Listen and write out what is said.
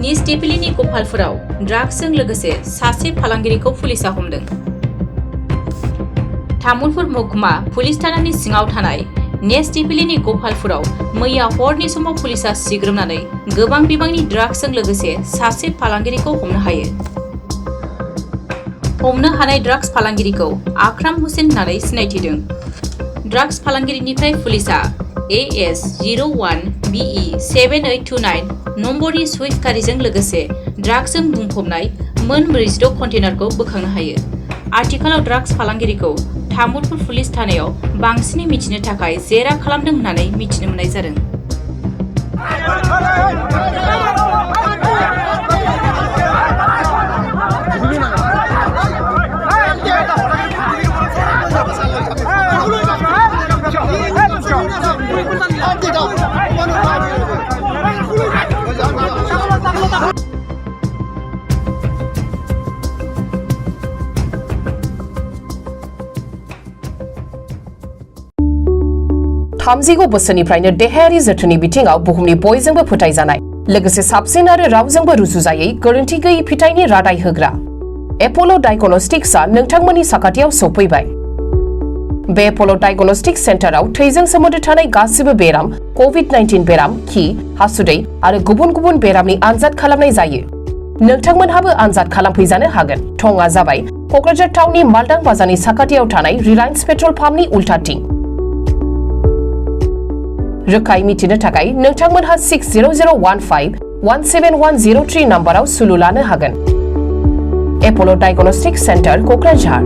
निज दिपिलिनि गफालपुराव ड्राग्सजों लोगोसे सासे फालांगिरिखौ पुलिसा हमदों। तामुलपुर महकुमा पुलिस थानानि सिङाव थानाय नेस दिपिलिनि गफालपुराव मैया हरनि समाव पुलिसा सिग्रोमनानै गोबां बिबांनि ड्राग्सजों लोगोसे सासे फालांगिरिखौ हमनो हायो। हमनो हानाय ड्राग्स फालांगिरिखौ आक्राम हुसेन होननानै सिनायथिदों। ड्राग्स फालांगिरिनिफ्राय पुलिसा AS01BE7829 नम्बरनि सुइफ्ट गारिजों लोगोसे ड्राग्सजों बुंफबनाय मोन 46 कन्टेनारखौ बोखांनो हायो। आथिखालाव ड्राग्स फालांगिरिखौ तामुलपुर पुलिस थानायाव बांसिनै मिथिनो थाखाय जेरा खालामदों होननानै मिथिनो मोननाय जादों। थामजिगु बोसोरनिफ्रायनो देहायारि जोथोननि बिथिङाव बुहुमनि बयजोंबो फोथायजानाय लोगोसे साबसिन आरो रावजोंबो रुजुजायै गोरोन्थि गैयै फिथाइनि रादाय होग्रा एप'ल' डायग्नोस्टिक्सआ नोंथांमोननि साखाथियाव सौफैबाय। बे एप'ल' डायग्नोस्टिक्स सेन्टाराव थैजों सोमोन्दो थानाय गासिबो बेराम, कभिड-19 बेराम, खि, हासुदै आरो गुबुन गुबुन बेरामनि आनजाद खालामनाय जायो। नोंथांमोनहाबो आनजाद खालामफैजानो हागोन। थंआ जाबाय क'क्राझार टाउननि मालदां बाजारनि साखाथियाव थानाय रिलायन्स पेट्रल पाम्पनि उल्थाथिं। रोखायै मिथिनो थाखाय नोंथांमोनहा 6001517103 नाम्बाराव सुलु लानो हागोन। एप'ल' डायग्नोस्टिक्स सेन्टार क'क्राझार।